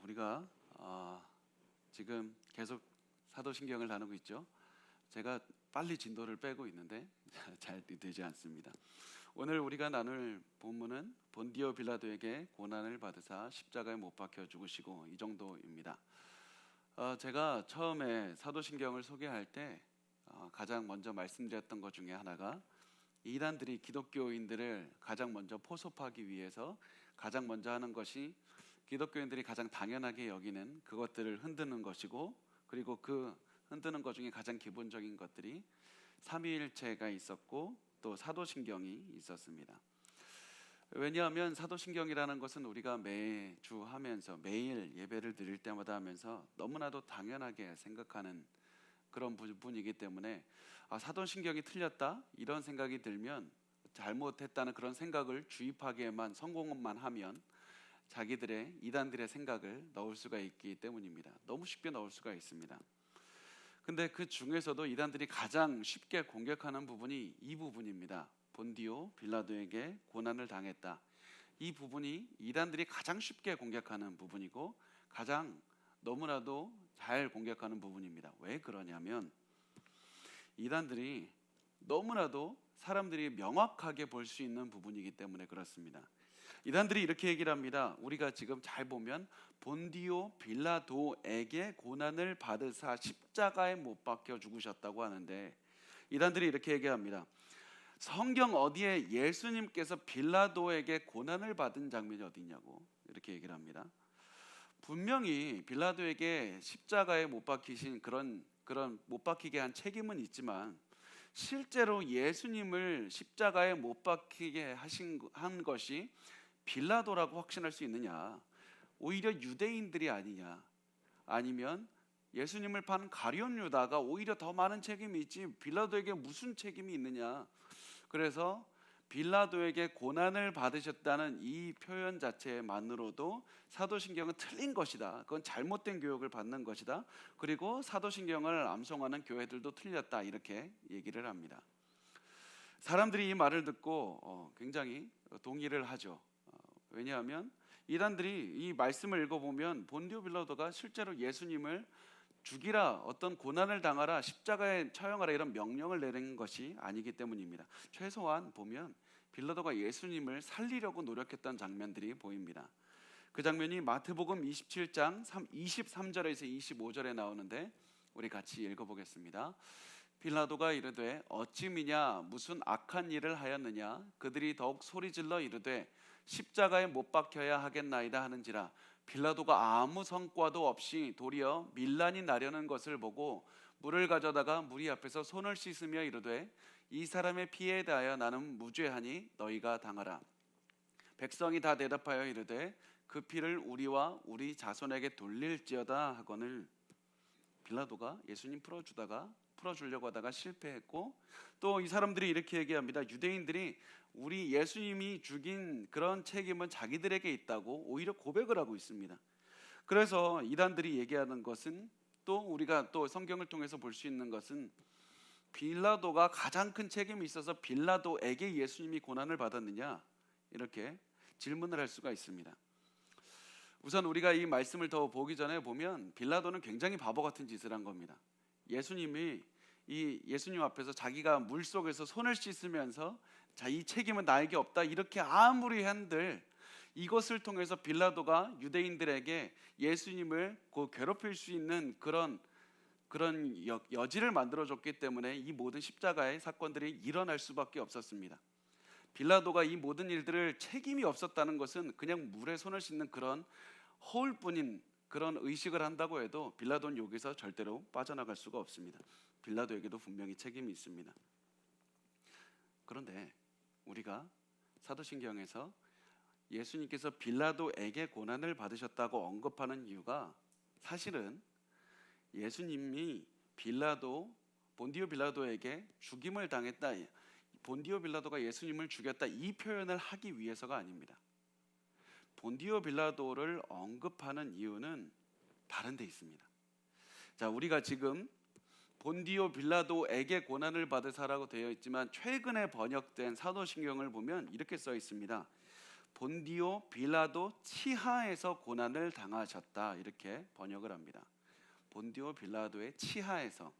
우리가 지금 계속 사도신경을 나누고 있죠. 제가 빨리 진도를 빼고 있는데 잘 되지 않습니다. 오늘 우리가 나눌 본문은 본디오 빌라도에게 고난을 받으사 십자가에 못 박혀 죽으시고 이 정도입니다. 제가 처음에 사도신경을 소개할 때 가장 먼저 말씀드렸던 것 중에 하나가 이단들이 기독교인들을 가장 먼저 포섭하기 위해서 가장 먼저 하는 것이 기독교인들이 가장 당연하게 여기는 그것들을 흔드는 것이고, 그리고 그 흔드는 것 중에 가장 기본적인 것들이 삼위일체가 있었고 또 사도신경이 있었습니다. 왜냐하면 사도신경이라는 것은 우리가 매주 하면서 매일 예배를 드릴 때마다 하면서 너무나도 당연하게 생각하는 그런 부분이기 때문에 사도신경이 틀렸다 이런 생각이 들면, 잘못했다는 그런 생각을 주입하기에만 성공만 하면 자기들의 이단들의 생각을 넣을 수가 있기 때문입니다. 너무 쉽게 넣을 수가 있습니다. 근데 그 중에서도 이단들이 가장 쉽게 공격하는 부분이 이 부분입니다. 본디오 빌라도에게 고난을 당했다. 이 부분이 이단들이 가장 쉽게 공격하는 부분이고 가장 너무나도 잘 공격하는 부분입니다. 왜 그러냐면 이단들이 너무나도 사람들이 명확하게 볼 수 있는 부분이기 때문에 그렇습니다. 이단들이 이렇게 얘기를 합니다. 우리가 지금 잘 보면 본디오 빌라도에게 고난을 받으사 십자가에 못 박혀 죽으셨다고 하는데, 이단들이 이렇게 얘기합니다. 성경 어디에 예수님께서 빌라도에게 고난을 받은 장면이 어디 있냐고 이렇게 얘기를 합니다. 분명히 빌라도에게 십자가에 못 박히신 그런 못 박히게 한 책임은 있지만, 실제로 예수님을 십자가에 못 박히게 한 것이 빌라도라고 확신할 수 있느냐? 오히려 유대인들이 아니냐? 아니면 예수님을 판 가룟 유다가 오히려 더 많은 책임이 있지 빌라도에게 무슨 책임이 있느냐? 그래서 빌라도에게 고난을 받으셨다는 이 표현 자체만으로도 사도신경은 틀린 것이다. 그건 잘못된 교육을 받는 것이다. 그리고 사도신경을 암송하는 교회들도 틀렸다. 이렇게 얘기를 합니다. 사람들이 이 말을 듣고 굉장히 동의를 하죠. 왜냐하면 이단들이 이 말씀을 읽어보면 본디오 빌라도가 실제로 예수님을 죽이라, 어떤 고난을 당하라, 십자가에 처형하라 이런 명령을 내린 것이 아니기 때문입니다. 최소한 보면 빌라도가 예수님을 살리려고 노력했던 장면들이 보입니다. 그 장면이 마태복음 27장 23절에서 25절에 나오는데 우리 같이 읽어보겠습니다. 빌라도가 이르되 어찌 미냐 무슨 악한 일을 하였느냐? 그들이 더욱 소리질러 이르되 십자가에 못 박혀야 하겠나이다 하는지라. 빌라도가 아무 성과도 없이 도리어 밀란이 나려는 것을 보고 물을 가져다가 무리 앞에서 손을 씻으며 이르되 이 사람의 피에 대하여 나는 무죄하니 너희가 당하라. 백성이 다 대답하여 이르되 그 피를 우리와 우리 자손에게 돌릴지어다 하거늘. 빌라도가 예수님 풀어주려고 하다가 실패했고, 또 이 사람들이 이렇게 얘기합니다. 유대인들이 우리 예수님이 죽인 그런 책임은 자기들에게 있다고 오히려 고백을 하고 있습니다. 그래서 이단들이 얘기하는 것은, 또 우리가 또 성경을 통해서 볼 수 있는 것은 빌라도가 가장 큰 책임이 있어서 빌라도에게 예수님이 고난을 받았느냐 이렇게 질문을 할 수가 있습니다. 우선 우리가 이 말씀을 더 보기 전에 보면 빌라도는 굉장히 바보 같은 짓을 한 겁니다. 예수님이 이 예수님 앞에서 자기가 물 속에서 손을 씻으면서 이 책임은 나에게 없다 이렇게 아무리 한들 이것을 통해서 빌라도가 유대인들에게 예수님을 괴롭힐 수 있는 그런 여지를 만들어줬기 때문에 이 모든 십자가의 사건들이 일어날 수밖에 없었습니다. 빌라도가 이 모든 일들을 책임이 없었다는 것은 그냥 물에 손을 씻는 그런 허울뿐인 그런 의식을 한다고 해도 빌라도는 여기서 절대로 빠져나갈 수가 없습니다. 빌라도에게도 분명히 책임이 있습니다. 그런데 우리가 사도신경에서 예수님께서 빌라도에게 고난을 받으셨다고 언급하는 이유가 사실은 예수님이 본디오 빌라도에게 죽임을 당했다, 본디오 빌라도가 예수님을 죽였다 이 표현을 하기 위해서가 아닙니다. 본디오 빌라도를 언급하는 이유는 다른 데 있습니다. 자, 우리가 지금 본디오 빌라도에게 고난을 받으사라고 되어 있지만 최근에 번역된 사도신경을 보면 이렇게 써 있습니다. 본디오 빌라도 치하에서 고난을 당하셨다 이렇게 번역을 합니다. 본디오 빌라도의 치하에서.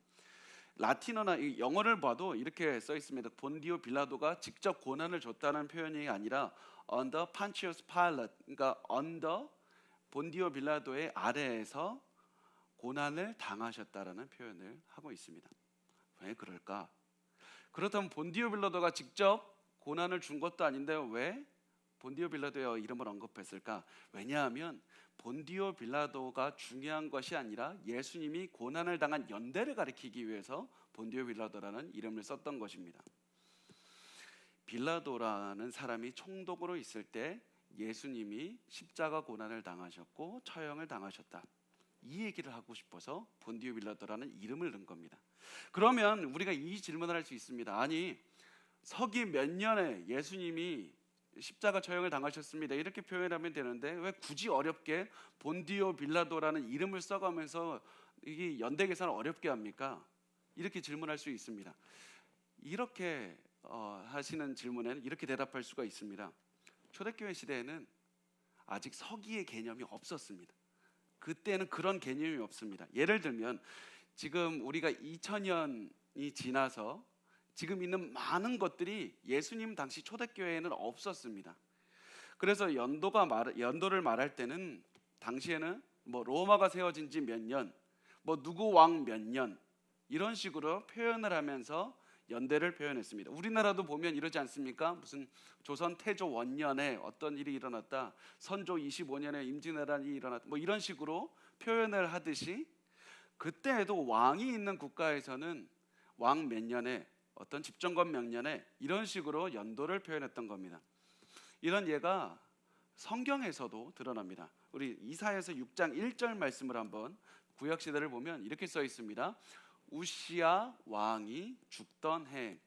라틴어나 영어를 봐도 이렇게 써 있습니다. 본디오 빌라도가 직접 고난을 줬다는 표현이 아니라 under Pontius Pilate, 그러니까 under 본디오 빌라도의 아래에서 고난을 당하셨다라는 표현을 하고 있습니다. 왜 그럴까? 그렇다면 본디오 빌라도가 직접 고난을 준 것도 아닌데 왜 본디오 빌라도의 이름을 언급했을까? 왜냐하면 본디오 빌라도가 중요한 것이 아니라 예수님이 고난을 당한 연대를 가리키기 위해서 본디오 빌라도라는 이름을 썼던 것입니다. 빌라도라는 사람이 총독으로 있을 때 예수님이 십자가 고난을 당하셨고 처형을 당하셨다. 이 얘기를 하고 싶어서 본디오 빌라도라는 이름을 넣은 겁니다. 그러면 우리가 이 질문을 할 수 있습니다. 아니, 서기 몇 년에 예수님이 십자가 처형을 당하셨습니다. 이렇게 표현하면 되는데 왜 굳이 어렵게 본디오 빌라도라는 이름을 써가면서 이게 연대 계산을 어렵게 합니까? 이렇게 질문할 수 있습니다. 이렇게 하시는 질문에는 이렇게 대답할 수가 있습니다. 초대교회 시대에는 아직 서기의 개념이 없었습니다. 그때는 그런 개념이 없습니다. 예를 들면 지금 우리가 2000년이 지나서 지금 있는 많은 것들이 예수님 당시 초대교회에는 없었습니다. 그래서 연도를 말할 때는 당시에는 뭐 로마가 세워진 지 몇 년, 뭐 누구 왕 몇 년 이런 식으로 표현을 하면서 연대를 표현했습니다. 우리나라도 보면 이러지 않습니까? 무슨 조선 태조 원년에 어떤 일이 일어났다, 선조 25년에 임진왜란이 일어났다, 뭐 이런 식으로 표현을 하듯이 그때에도 왕이 있는 국가에서는 왕 몇 년에 어떤 집정권 몇 년에 이런 식으로 연도를 표현했던 겁니다. 이런 예가 성경에서도 드러납니다. 우리 이사야서 6장 1절 말씀을 한번 구약 시대를 보면 이렇게 써 있습니다. 우시야 왕이 죽던 해.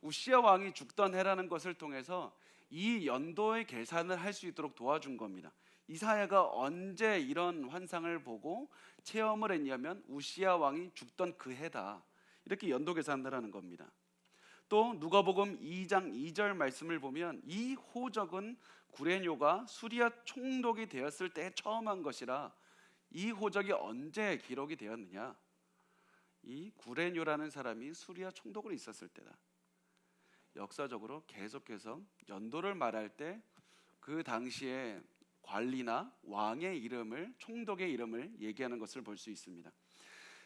우시야 왕이 죽던 해라는 것을 통해서 이 연도의 계산을 할 수 있도록 도와준 겁니다. 이사야가 언제 이런 환상을 보고 체험을 했냐면 우시야 왕이 죽던 그 해다. 이렇게 연도 계산을 하는 겁니다. 또 누가복음 2장 2절 말씀을 보면 이 호적은 구레뇨가 수리아 총독이 되었을 때 처음 한 것이라 이 호적이 언제 기록이 되었느냐? 이 구레뇨라는 사람이 수리아 총독으로 있었을 때다. 역사적으로 계속해서 연도를 말할 때 그 당시에 관리나 왕의 이름을, 총독의 이름을 얘기하는 것을 볼 수 있습니다.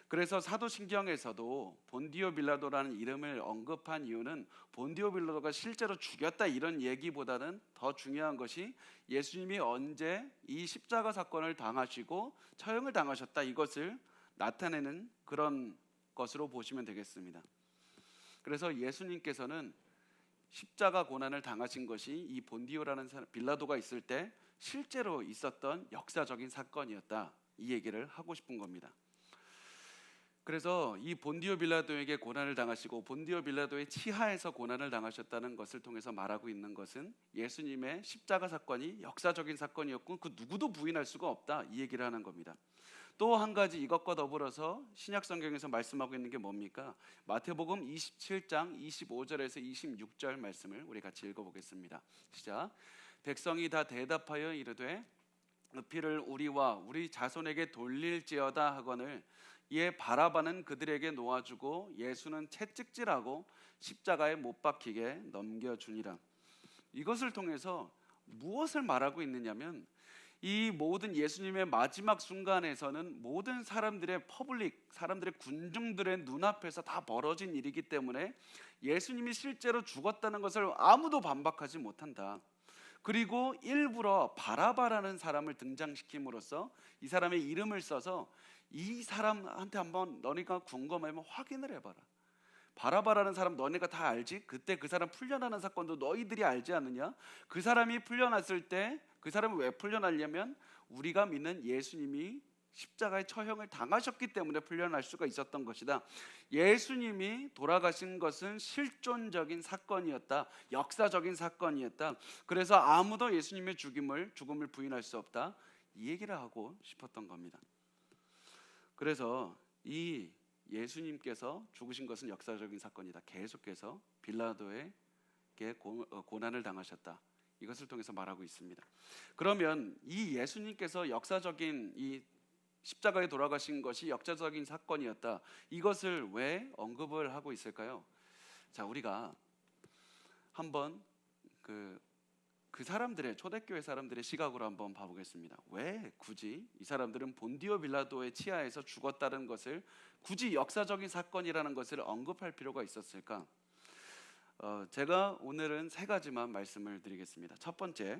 그래서 사도신경에서도 본디오 빌라도라는 이름을 언급한 이유는 본디오 빌라도가 실제로 죽였다 이런 얘기보다는 더 중요한 것이 예수님이 언제 이 십자가 사건을 당하시고 처형을 당하셨다 이것을 나타내는 그런 것으로 보시면 되겠습니다. 그래서 예수님께서는 십자가 고난을 당하신 것이 이 본디오라는 빌라도가 있을 때 실제로 있었던 역사적인 사건이었다 이 얘기를 하고 싶은 겁니다. 그래서 이 본디오 빌라도에게 고난을 당하시고 본디오 빌라도의 치하에서 고난을 당하셨다는 것을 통해서 말하고 있는 것은 예수님의 십자가 사건이 역사적인 사건이었고 그 누구도 부인할 수가 없다 이 얘기를 하는 겁니다. 또 한 가지 이것과 더불어서 신약 성경에서 말씀하고 있는 게 뭡니까? 마태복음 27장 25절에서 26절 말씀을 우리 같이 읽어보겠습니다. 시작. 백성이 다 대답하여 이르되 그 피를 우리와 우리 자손에게 돌릴지어다 하거늘 이에 바라바는 그들에게 놓아주고 예수는 채찍질하고 십자가에 못 박히게 넘겨주니라. 이것을 통해서 무엇을 말하고 있느냐면 이 모든 예수님의 마지막 순간에서는 모든 사람들의 사람들의 군중들의 눈앞에서 다 벌어진 일이기 때문에 예수님이 실제로 죽었다는 것을 아무도 반박하지 못한다. 그리고 일부러 바라바라는 사람을 등장시킴으로써 이 사람의 이름을 써서 이 사람한테 한번 너네가 궁금하면 확인을 해봐라. 바라바라는 사람 너네가 다 알지? 그때 그 사람 풀려나는 사건도 너희들이 알지 않느냐? 그 사람이 풀려났을 때 그 사람이 왜 풀려났냐면 우리가 믿는 예수님이 십자가의 처형을 당하셨기 때문에 풀려날 수가 있었던 것이다. 예수님이 돌아가신 것은 실존적인 사건이었다. 역사적인 사건이었다. 그래서 아무도 예수님의 죽음을 부인할 수 없다. 이 얘기를 하고 싶었던 겁니다. 그래서 이 예수님께서 죽으신 것은 역사적인 사건이다. 계속해서 빌라도에게 고난을 당하셨다. 이것을 통해서 말하고 있습니다. 그러면 이 예수님께서 역사적인 이 십자가에 돌아가신 것이 역사적인 사건이었다. 이것을 왜 언급을 하고 있을까요? 자, 우리가 한번 그 사람들의 초대교회 사람들의 시각으로 한번 봐보겠습니다. 왜 굳이 이 사람들은 본디오 빌라도의 치하에서 죽었다는 것을 굳이 역사적인 사건이라는 것을 언급할 필요가 있었을까? 제가 오늘은 세 가지만 말씀을 드리겠습니다. 첫 번째,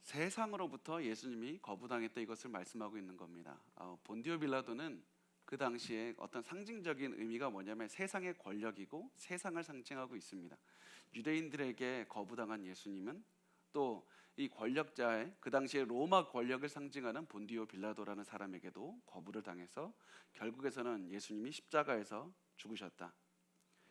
세상으로부터 예수님이 거부당했다, 이것을 말씀하고 있는 겁니다. 본디오 빌라도는 그 당시에 어떤 상징적인 의미가 뭐냐면 세상의 권력이고 세상을 상징하고 있습니다. 유대인들에게 거부당한 예수님은 또 이 권력자의 그 당시에 로마 권력을 상징하는 본디오 빌라도라는 사람에게도 거부를 당해서 결국에서는 예수님이 십자가에서 죽으셨다.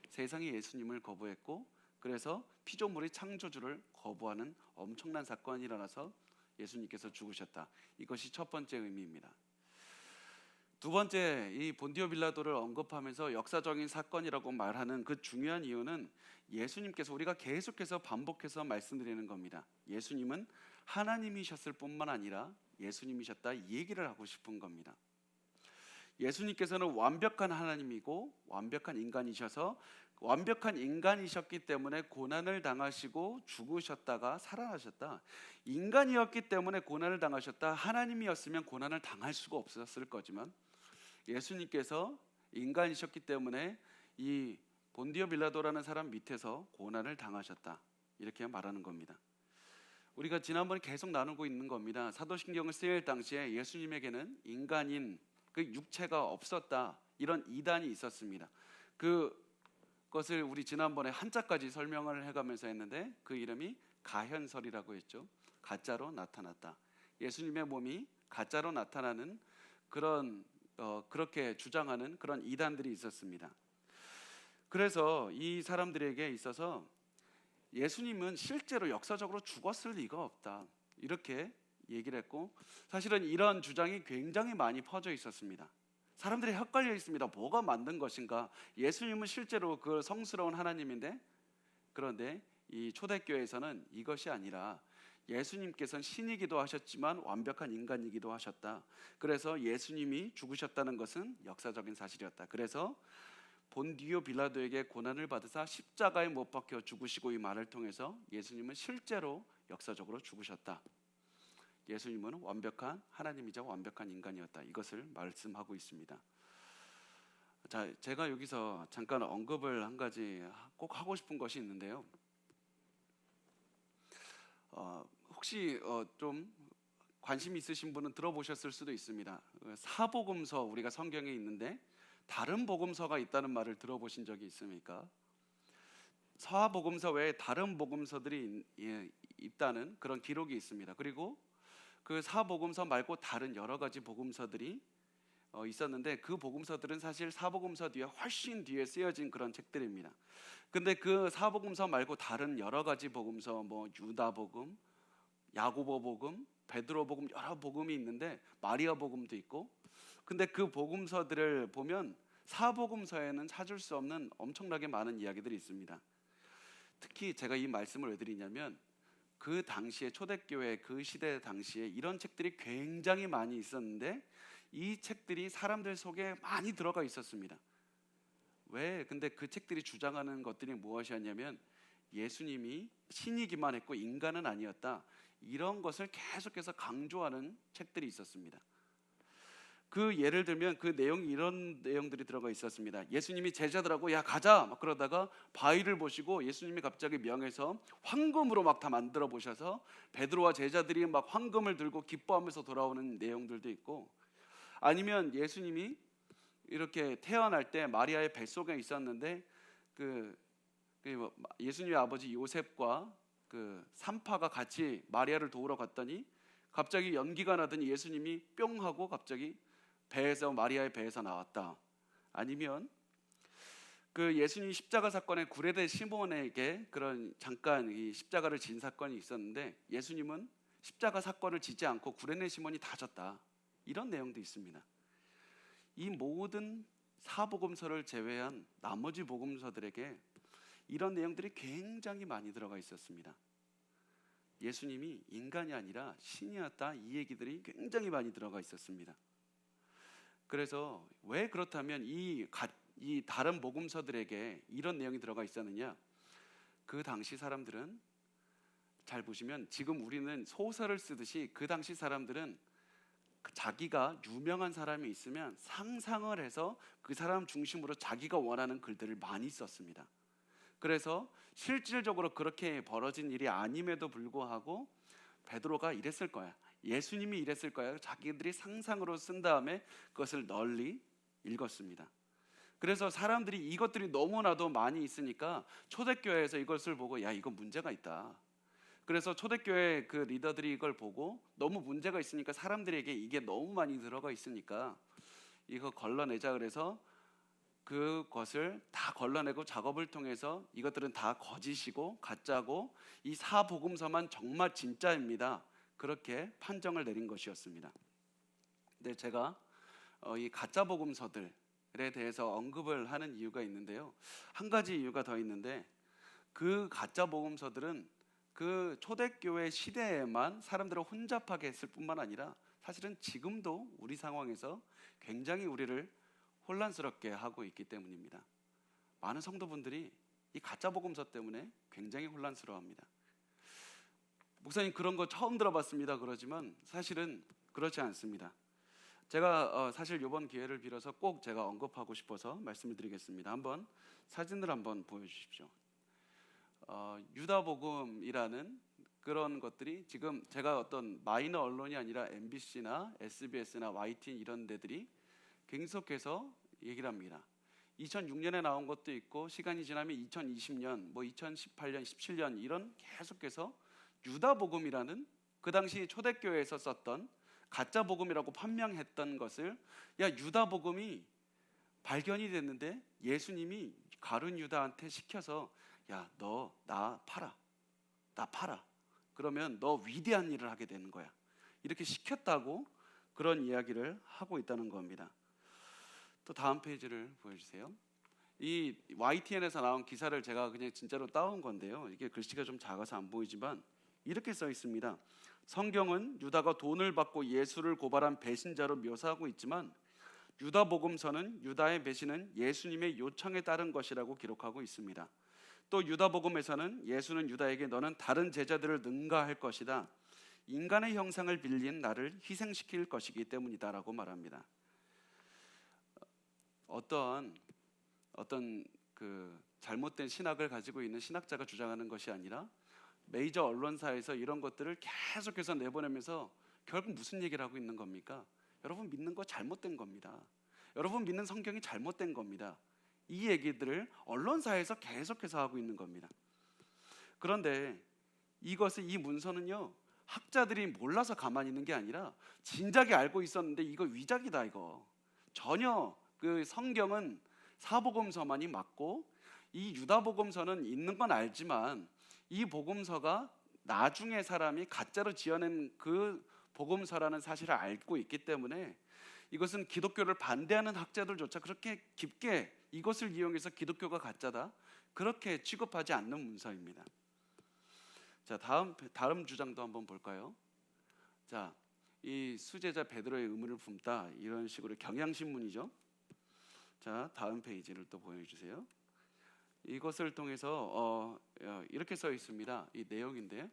세상이 예수님을 거부했고 그래서 피조물의 창조주를 거부하는 엄청난 사건이 일어나서 예수님께서 죽으셨다. 이것이 첫 번째 의미입니다. 두 번째, 이 본디오 빌라도를 언급하면서 역사적인 사건이라고 말하는 그 중요한 이유는 예수님께서, 우리가 계속해서 반복해서 말씀드리는 겁니다. 예수님은 하나님이셨을 뿐만 아니라 예수님이셨다, 이 얘기를 하고 싶은 겁니다. 예수님께서는 완벽한 하나님이고 완벽한 인간이셔서 완벽한 인간이셨기 때문에 고난을 당하시고 죽으셨다가 살아나셨다. 인간이었기 때문에 고난을 당하셨다. 하나님이었으면 고난을 당할 수가 없었을 거지만 예수님께서 인간이셨기 때문에 이 본디오 빌라도라는 사람 밑에서 고난을 당하셨다, 이렇게 말하는 겁니다. 우리가 지난번에 계속 나누고 있는 겁니다. 사도신경을 쓰일 당시에 예수님에게는 인간인 그 육체가 없었다, 이런 이단이 있었습니다. 그것을 우리 지난번에 한자까지 설명을 해가면서 했는데 그 이름이 가현설이라고 했죠. 가짜로 나타났다. 예수님의 몸이 가짜로 나타나는 그렇게 주장하는 그런 이단들이 있었습니다. 그래서 이 사람들에게 있어서 예수님은 실제로 역사적으로 죽었을 리가 없다, 이렇게 얘기를 했고, 사실은 이런 주장이 굉장히 많이 퍼져 있었습니다. 사람들이 헷갈려 있습니다. 뭐가 맞는 것인가? 예수님은 실제로 그 성스러운 하나님인데, 그런데 이 초대교회에서는 이것이 아니라 예수님께서는 신이기도 하셨지만 완벽한 인간이기도 하셨다. 그래서 예수님이 죽으셨다는 것은 역사적인 사실이었다. 그래서 본디오 빌라도에게 고난을 받으사 십자가에 못 박혀 죽으시고, 이 말을 통해서 예수님은 실제로 역사적으로 죽으셨다. 예수님은 완벽한 하나님이자 완벽한 인간이었다, 이것을 말씀하고 있습니다. 자, 제가 여기서 잠깐 언급을 한 가지 꼭 하고 싶은 것이 있는데요. 혹시 좀 관심 있으신 분은 들어보셨을 수도 있습니다. 사복음서, 우리가 성경에 있는데 다른 복음서가 있다는 말을 들어보신 적이 있습니까? 서하복음서 외에 다른 복음서들이 있다는 그런 기록이 있습니다. 그리고 그 사복음서 말고 다른 여러 가지 복음서들이 있었는데 그 복음서들은 사실 사복음서 뒤에 훨씬 뒤에 쓰여진 그런 책들입니다. 근데 그 사복음서 말고 다른 여러 가지 복음서, 뭐 유다복음, 야고보복음, 베드로복음, 여러 복음이 있는데 마리아복음도 있고, 근데 그 복음서들을 보면 사복음서에는 찾을 수 없는 엄청나게 많은 이야기들이 있습니다. 특히 제가 이 말씀을 왜 드리냐면 그 당시에 초대교회 그 시대 당시에 이런 책들이 굉장히 많이 있었는데 이 책들이 사람들 속에 많이 들어가 있었습니다. 왜? 근데 그 책들이 주장하는 것들이 무엇이었냐면 예수님이 신이기만 했고 인간은 아니었다, 이런 것을 계속해서 강조하는 책들이 있었습니다. 그 예를 들면 그 내용이 이런 내용들이 들어가 있었습니다. 예수님이 제자들하고 야 가자 막 그러다가 바위를 보시고 예수님이 갑자기 명해서 황금으로 막 다 만들어 보셔서 베드로와 제자들이 막 황금을 들고 기뻐하면서 돌아오는 내용들도 있고, 아니면 예수님이 이렇게 태어날 때 마리아의 뱃속에 있었는데 예수님의 아버지 요셉과 그 산파가 같이 마리아를 도우러 갔더니 갑자기 연기가 나더니 예수님이 뿅 하고 갑자기 배에서, 마리아의 배에서 나왔다. 아니면 그 예수님 십자가 사건에 구레네 시몬에게 그런 잠깐 이 십자가를 진 사건이 있었는데 예수님은 십자가 사건을 지지 않고 구레네 시몬이 다 졌다, 이런 내용도 있습니다. 이 모든 사복음서를 제외한 나머지 복음서들에게 이런 내용들이 굉장히 많이 들어가 있었습니다. 예수님이 인간이 아니라 신이었다, 이 얘기들이 굉장히 많이 들어가 있었습니다. 그래서 왜 그렇다면 이 다른 복음서들에게 이런 내용이 들어가 있었느냐? 그 당시 사람들은, 잘 보시면 지금 우리는 소설을 쓰듯이 그 당시 사람들은 자기가 유명한 사람이 있으면 상상을 해서 그 사람 중심으로 자기가 원하는 글들을 많이 썼습니다. 그래서 실질적으로 그렇게 벌어진 일이 아님에도 불구하고 베드로가 이랬을 거야, 예수님이 이랬을 거야, 자기들이 상상으로 쓴 다음에 그것을 널리 읽었습니다. 그래서 사람들이 이것들이 너무나도 많이 있으니까 초대교회에서 이것을 보고 야, 이거 문제가 있다. 그래서 초대교회 그 리더들이 이걸 보고 너무 문제가 있으니까, 사람들에게 이게 너무 많이 들어가 있으니까 이거 걸러내자. 그래서 그것을 다 걸러내고 작업을 통해서 이것들은 다 거짓이고 가짜고 이 사복음서만 정말 진짜입니다, 그렇게 판정을 내린 것이었습니다. 근데 제가 이 가짜 복음서들에 대해서 언급을 하는 이유가 있는데요, 한 가지 이유가 더 있는데, 그 가짜 복음서들은 그 초대교회 시대에만 사람들을 혼잡하게 했을 뿐만 아니라 사실은 지금도 우리 상황에서 굉장히 우리를 혼란스럽게 하고 있기 때문입니다. 많은 성도분들이 이 가짜 복음서 때문에 굉장히 혼란스러워합니다. 목사님, 그런 거 처음 들어봤습니다, 그러지만 사실은 그렇지 않습니다. 제가 사실 이번 기회를 빌어서 꼭 제가 언급하고 싶어서 말씀을 드리겠습니다. 한번 사진을 한번 보여주십시오. 유다복음이라는 그런 것들이 지금 제가 어떤 마이너 언론이 아니라 MBC나 SBS나 YTN 이런 데들이 계속해서 얘기를 합니다. 2006년에 나온 것도 있고 시간이 지나면 2020년, 2018년, 17년 이런 계속해서 유다복음이라는 그 당시 초대교회에서 썼던 가짜 복음이라고 판명했던 것을, 야, 유다복음이 발견이 됐는데 예수님이 가룟 유다한테 시켜서 야, 너 나 팔아. 그러면 너 위대한 일을 하게 되는 거야, 이렇게 시켰다고 그런 이야기를 하고 있다는 겁니다. 또 다음 페이지를 보여주세요. 이 YTN에서 나온 기사를 제가 그냥 진짜로 따온 건데요, 이게 글씨가 좀 작아서 안 보이지만 이렇게 써 있습니다. 성경은 유다가 돈을 받고 예수를 고발한 배신자로 묘사하고 있지만 유다복음서는 유다의 배신은 예수님의 요청에 따른 것이라고 기록하고 있습니다. 또 유다복음에서는 예수는 유다에게 너는 다른 제자들을 능가할 것이다, 인간의 형상을 빌린 나를 희생시킬 것이기 때문이다라고 말합니다. 어떤 그 잘못된 신학을 가지고 있는 신학자가 주장하는 것이 아니라 메이저 언론사에서 이런 것들을 계속해서 내보내면서 결국 무슨 얘기를 하고 있는 겁니까? 여러분 믿는 거 잘못된 겁니다. 여러분 믿는 성경이 잘못된 겁니다. 이 얘기들을 언론사에서 계속해서 하고 있는 겁니다. 그런데 이 문서는요, 학자들이 몰라서 가만히 있는 게 아니라 진작에 알고 있었는데 이거 위작이다, 이거. 전혀 그 성경은 사복음서만이 맞고 이 유다복음서는 있는 건 알지만 이 복음서가 나중에 사람이 가짜로 지어낸 그 복음서라는 사실을 알고 있기 때문에 이것은 기독교를 반대하는 학자들조차 그렇게 깊게 이것을 이용해서 기독교가 가짜다, 그렇게 취급하지 않는 문서입니다. 자, 다음 주장도 한번 볼까요? 자, 이 수제자 베드로의 의문을 품다, 이런 식으로 경향신문이죠. 자, 다음 페이지를 또 보여주세요. 이것을 통해서 이렇게 써 있습니다. 이 내용인데,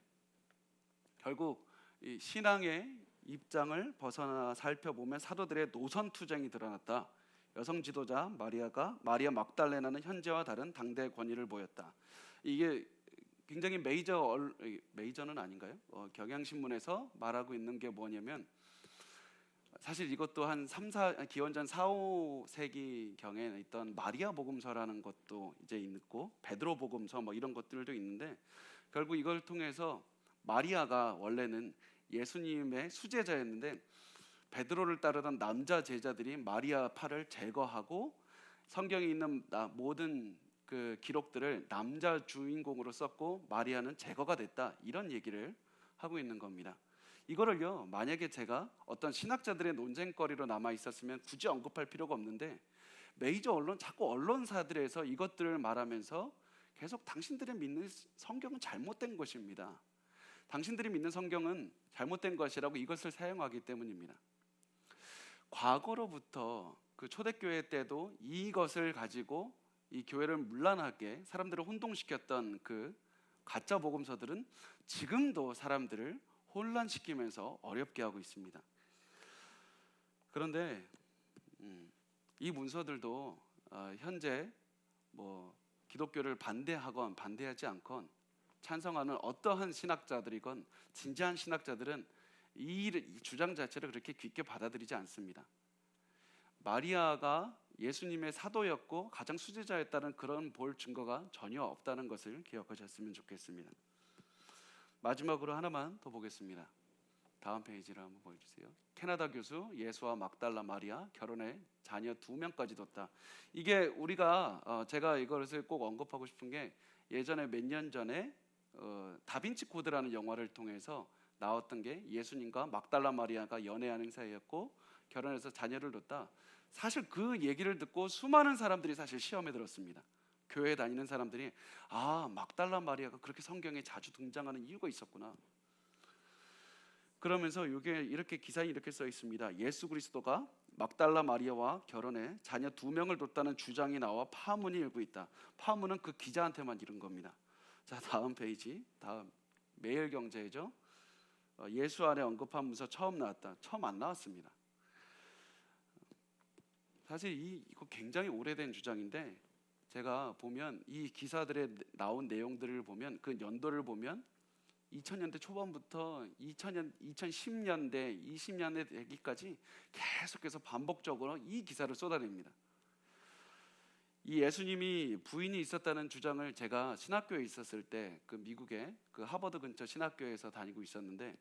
결국 이 신앙의 입장을 벗어나 살펴보면 사도들의 노선 투쟁이 드러났다. 여성 지도자 마리아 막달레나는 현재와 다른 당대 권위를 보였다. 이게 굉장히 메이저는 아닌가요? 경향신문에서 말하고 있는 게 뭐냐면, 사실 이것도 한 기원전 4, 5세기 경에 있던 마리아 복음서라는 것도 이제 있고 베드로 복음서 이런 것들도 있는데, 결국 이걸 통해서 마리아가 원래는 예수님의 수제자였는데 베드로를 따르던 남자 제자들이 마리아 팔을 제거하고 성경에 있는 모든 그 기록들을 남자 주인공으로 썼고 마리아는 제거가 됐다, 이런 얘기를 하고 있는 겁니다. 이거를요, 만약에 제가 어떤 신학자들의 논쟁거리로 남아 있었으면 굳이 언급할 필요가 없는데, 메이저 언론사들에서 이것들을 말하면서 계속 당신들이 믿는 성경은 잘못된 것입니다. 당신들이 믿는 성경은 잘못된 것이라고 이것을 사용하기 때문입니다. 과거로부터 그 초대교회 때도 이것을 가지고 이 교회를 문란하게 사람들을 혼동시켰던 그 가짜 복음서들은 지금도 사람들을 혼란시키면서 어렵게 하고 있습니다. 그런데 이 문서들도 현재 뭐 기독교를 반대하건 반대하지 않건 찬성하는 어떠한 신학자들이건 진지한 신학자들은 이 주장 자체를 그렇게 깊게 받아들이지 않습니다. 마리아가 예수님의 사도였고 가장 수제자였다는 그런 볼 증거가 전혀 없다는 것을 기억하셨으면 좋겠습니다. 마지막으로 하나만 더 보겠습니다. 다음 페이지를 한번 보여주세요. 캐나다 교수 예수와 막달라 마리아 결혼해 자녀 2명까지 뒀다. 이게 우리가 제가 이것을 꼭 언급하고 싶은 게 예전에 몇 년 전에 다빈치 코드라는 영화를 통해서 나왔던 게 예수님과 막달라 마리아가 연애하는 사이였고 결혼해서 자녀를 뒀다. 사실 그 얘기를 듣고 수많은 사람들이 사실 시험에 들었습니다. 교회 다니는 사람들이 막달라 마리아가 그렇게 성경에 자주 등장하는 이유가 있었구나. 그러면서 이게 이렇게 기사에 이렇게 써 있습니다. 예수 그리스도가 막달라 마리아와 결혼해 자녀 2명을 뒀다는 주장이 나와 파문이 일고 있다. 파문은 그 기자한테만 이른 겁니다. 자, 다음 페이지. 다음 매일경제죠. 예수 안에 언급한 문서 처음 나왔다. 처음 안 나왔습니다. 사실 이거 굉장히 오래된 주장인데 제가 보면 이 기사들에 나온 내용들을 보면 그 연도를 보면 2000년대 초반부터 2010년대, 20년대 되기까지 계속해서 반복적으로 이 기사를 쏟아냅니다. 이 예수님이 부인이 있었다는 주장을 제가 신학교에 있었을 때 그 미국의 그 하버드 근처 신학교에서 다니고 있었는데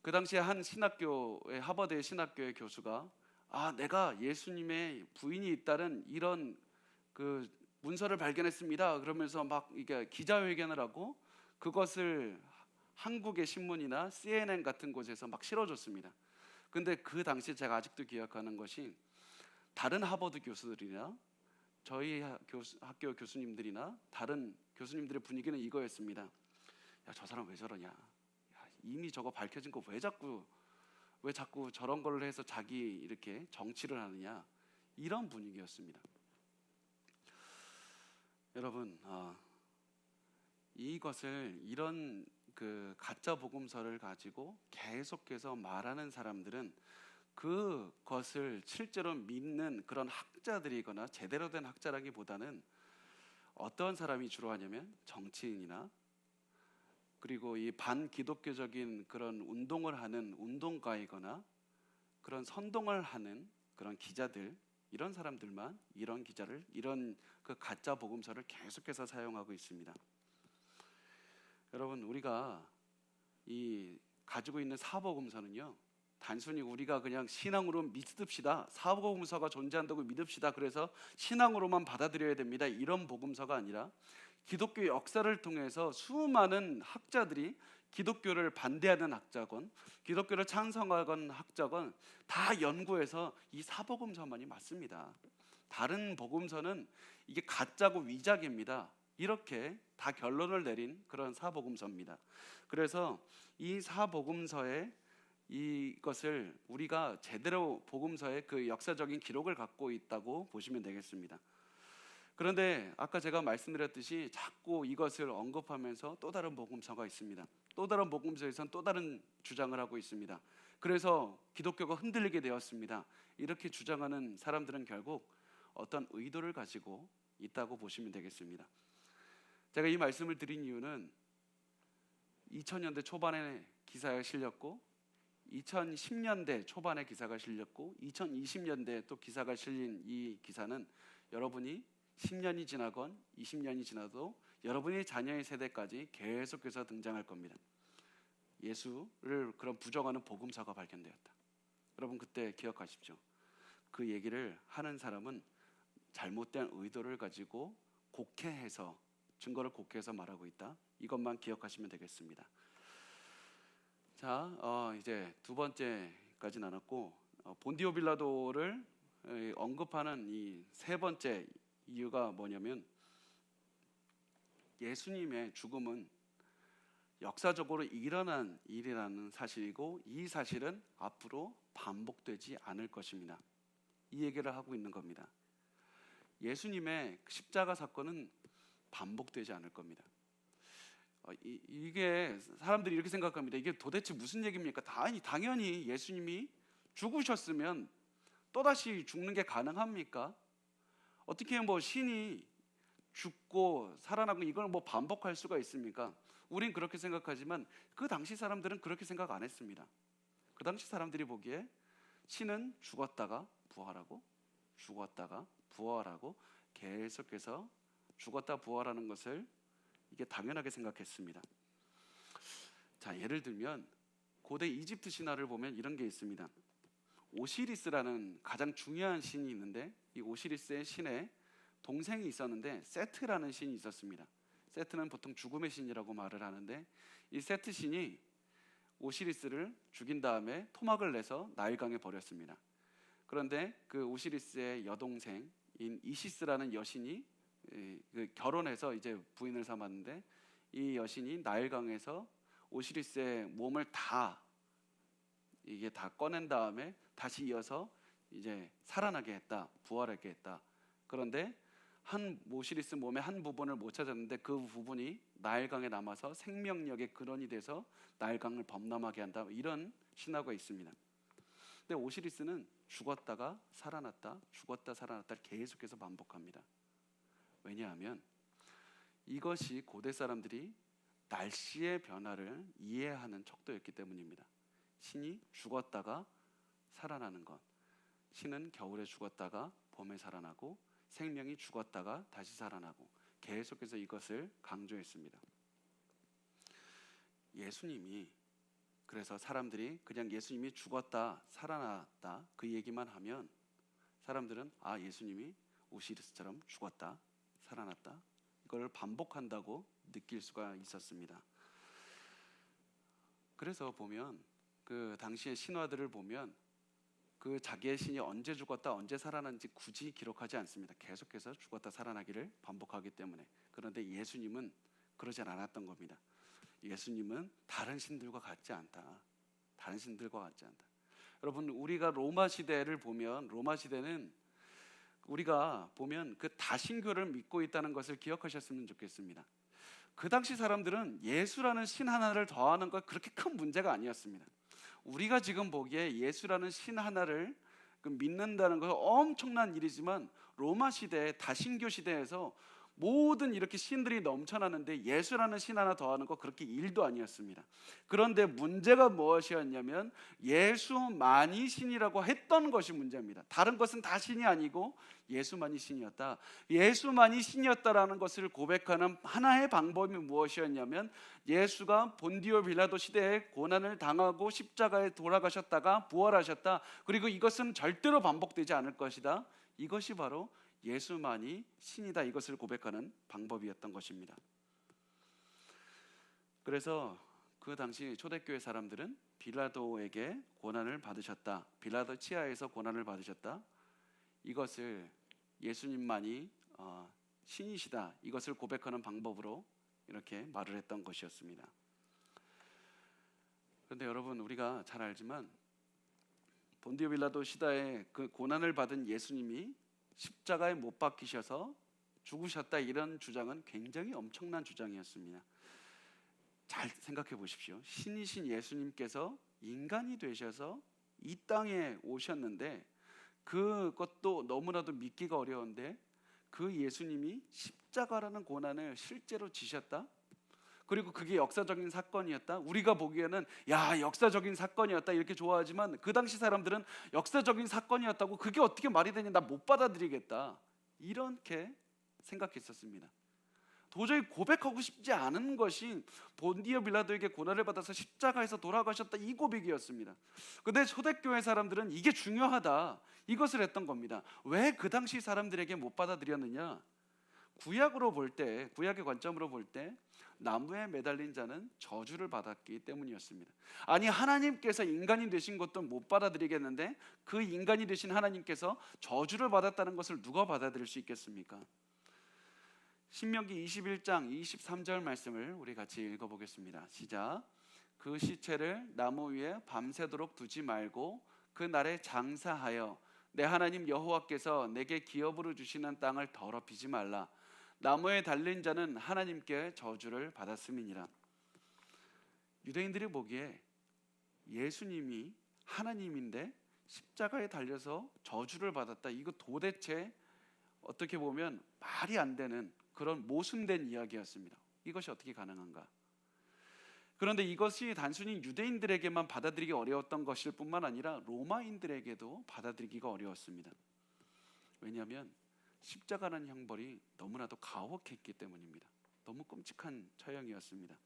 그 당시에 한 신학교의 하버드의 신학교의 교수가 내가 예수님의 부인이 있다는 이런 그 문서를 발견했습니다. 그러면서 막 이게 기자회견을 하고 그것을 한국의 신문이나 CNN 같은 곳에서 막 실어줬습니다. 근데 그 당시 제가 아직도 기억하는 것이 다른 하버드 교수들이나 저희 학교 교수님들이나 다른 교수님들의 분위기는 이거였습니다. 야, 저 사람 왜 저러냐? 야, 이미 저거 밝혀진 거 왜 자꾸 저런 걸 해서 자기 이렇게 정치를 하느냐? 이런 분위기였습니다. 여러분, 이것을 이런 그 가짜 복음서를 가지고 계속해서 말하는 사람들은 그것을 실제로 믿는 그런 학자들이거나 제대로 된 학자라기보다는 어떤 사람이 주로 하냐면 정치인이나 그리고 이 반기독교적인 그런 운동을 하는 운동가이거나 그런 선동을 하는 그런 기자들, 이런 사람들만 이런 그 가짜 복음서를 계속해서 사용하고 있습니다. 여러분, 우리가 이 가지고 있는 사복음서는요, 단순히 우리가 그냥 신앙으로 믿읍시다, 사복음서가 존재한다고 믿읍시다, 그래서 신앙으로만 받아들여야 됩니다, 이런 복음서가 아니라 기독교 역사를 통해서 수많은 학자들이 기독교를 반대하는 학자건 기독교를 찬성하건 학자건 다 연구해서 이 사복음서만이 맞습니다. 다른 복음서는 이게 가짜고 위작입니다, 이렇게 다 결론을 내린 그런 사복음서입니다. 그래서 이 사복음서에 이것을 우리가 제대로 복음서의 그 역사적인 기록을 갖고 있다고 보시면 되겠습니다. 그런데 아까 제가 말씀드렸듯이 자꾸 이것을 언급하면서 또 다른 복음서가 있습니다. 또 다른 복음서에선 또 다른 주장을 하고 있습니다. 그래서 기독교가 흔들리게 되었습니다. 이렇게 주장하는 사람들은 결국 어떤 의도를 가지고 있다고 보시면 되겠습니다. 제가 이 말씀을 드린 이유는 2000년대 초반에 기사가 실렸고 2010년대 초반에 기사가 실렸고 2020년대에 또 기사가 실린 이 기사는 여러분이 10년이 지나건 20년이 지나도 여러분의 자녀의 세대까지 계속해서 등장할 겁니다. 예수를 그런 부정하는 복음서가 발견되었다. 여러분, 그때 기억하십시오. 그 얘기를 하는 사람은 잘못된 의도를 가지고 곡해해서 증거를 곡해해서 말하고 있다. 이것만 기억하시면 되겠습니다. 자, 이제 두 번째까지 나눴고 본디오 빌라도를 언급하는 이 세 번째 이유가 뭐냐면 예수님의 죽음은 역사적으로 일어난 일이라는 사실이고, 이 사실은 앞으로 반복되지 않을 것입니다. 이 얘기를 하고 있는 겁니다. 예수님의 십자가 사건은 반복되지 않을 겁니다. 이게 사람들이 이렇게 생각합니다. 이게 도대체 무슨 얘기입니까? 당연히 예수님이 죽으셨으면 또다시 죽는 게 가능합니까? 어떻게 신이 죽고 살아나고 이걸 반복할 수가 있습니까? 우린 그렇게 생각하지만 그 당시 사람들은 그렇게 생각 안 했습니다. 그 당시 사람들이 보기에 신은 죽었다가 부활하고 죽었다가 부활하고 계속해서 죽었다 부활하는 것을 이게 당연하게 생각했습니다. 자, 예를 들면 고대 이집트 신화를 보면 이런 게 있습니다. 오시리스라는 가장 중요한 신이 있는데, 이 오시리스의 신에 동생이 있었는데 세트라는 신이 있었습니다. 세트는 보통 죽음의 신이라고 말을 하는데, 이 세트 신이 오시리스를 죽인 다음에 토막을 내서 나일강에 버렸습니다. 그런데 그 오시리스의 여동생인 이시스라는 여신이 결혼해서 이제 부인을 삼았는데, 이 여신이 나일강에서 오시리스의 몸을 다 꺼낸 다음에 다시 이어서 이제 살아나게 했다, 부활하게 했다. 그런데 오시리스 몸의 한 부분을 못 찾았는데 그 부분이 나일강에 남아서 생명력의 근원이 돼서 나일강을 범람하게 한다, 이런 신화가 있습니다. 근데 오시리스는 죽었다가 살아났다, 죽었다 살아났다를 계속해서 반복합니다. 왜냐하면 이것이 고대 사람들이 날씨의 변화를 이해하는 척도였기 때문입니다. 신이 죽었다가 살아나는 것, 신은 겨울에 죽었다가 봄에 살아나고, 생명이 죽었다가 다시 살아나고, 계속해서 이것을 강조했습니다. 예수님이, 그래서 사람들이 그냥 예수님이 죽었다 살아났다 그 얘기만 하면 사람들은 예수님이 오시리스처럼 죽었다 살아났다 이걸 반복한다고 느낄 수가 있었습니다. 그래서 보면 그 당시의 신화들을 보면 그 자기의 신이 언제 죽었다 언제 살아난지 굳이 기록하지 않습니다. 계속해서 죽었다 살아나기를 반복하기 때문에. 그런데 예수님은 그러지 않았던 겁니다. 예수님은 다른 신들과 같지 않다. 다른 신들과 같지 않다. 여러분, 우리가 로마 시대를 보면, 로마 시대는 우리가 보면 그 다신교를 믿고 있다는 것을 기억하셨으면 좋겠습니다. 그 당시 사람들은 예수라는 신 하나를 더하는 것 그렇게 큰 문제가 아니었습니다. 우리가 지금 보기에 예수라는 신 하나를 믿는다는 것은 엄청난 일이지만, 로마 시대, 다신교 시대에서 모든 이렇게 신들이 넘쳐나는데 예수라는 신 하나 더하는 거 그렇게 일도 아니었습니다. 그런데 문제가 무엇이었냐면 예수만이 신이라고 했던 것이 문제입니다. 다른 것은 다 신이 아니고 예수만이 신이었다. 예수만이 신이었다라는 것을 고백하는 하나의 방법이 무엇이었냐면, 예수가 본디오 빌라도 시대에 고난을 당하고 십자가에 돌아가셨다가 부활하셨다. 그리고 이것은 절대로 반복되지 않을 것이다. 이것이 바로 예수만이 신이다, 이것을 고백하는 방법이었던 것입니다. 그래서 그 당시 초대교회 사람들은 빌라도에게 고난을 받으셨다, 빌라도 치하에서 고난을 받으셨다, 이것을 예수님만이 신이시다, 이것을 고백하는 방법으로 이렇게 말을 했던 것이었습니다. 그런데 여러분, 우리가 잘 알지만 본디오 빌라도 시대에 그 고난을 받은 예수님이 십자가에 못 박히셔서 죽으셨다, 이런 주장은 굉장히 엄청난 주장이었습니다. 잘 생각해 보십시오. 신이신 예수님께서 인간이 되셔서 이 땅에 오셨는데, 그것도 너무나도 믿기가 어려운데 그 예수님이 십자가라는 고난을 실제로 지셨다? 그리고 그게 역사적인 사건이었다? 우리가 보기에는 역사적인 사건이었다 이렇게 좋아하지만, 그 당시 사람들은 역사적인 사건이었다고 그게 어떻게 말이 되냐, 나 못 받아들이겠다, 이렇게 생각했었습니다. 도저히 고백하고 싶지 않은 것이 본디오 빌라도에게 고난을 받아서 십자가에서 돌아가셨다, 이 고백이었습니다. 그런데 초대교회 사람들은 이게 중요하다, 이것을 했던 겁니다. 왜 그 당시 사람들에게 못 받아들였느냐? 구약으로 볼 때, 구약의 관점으로 볼 때 나무에 매달린 자는 저주를 받았기 때문이었습니다. 아니, 하나님께서 인간이 되신 것도 못 받아들이겠는데 그 인간이 되신 하나님께서 저주를 받았다는 것을 누가 받아들일 수 있겠습니까? 신명기 21장 23절 말씀을 우리 같이 읽어보겠습니다. 시작. 그 시체를 나무 위에 밤새도록 두지 말고 그 날에 장사하여 내 하나님 여호와께서 내게 기업으로 주시는 땅을 더럽히지 말라. 나무에 달린 자는 하나님께 저주를 받았음이니라. 유대인들이 보기에 예수님이 하나님인데 십자가에 달려서 저주를 받았다. 이거 도대체 어떻게 보면 말이 안 되는 그런 모순된 이야기였습니다. 이것이 어떻게 가능한가? 그런데 이것이 단순히 유대인들에게만 받아들이기 어려웠던 것일 뿐만 아니라 로마인들에게도 받아들이기가 어려웠습니다. 왜냐하면 십자가라는 형벌이 너무나도 가혹했기 때문입니다. 너무 끔찍한 처형이었습니다.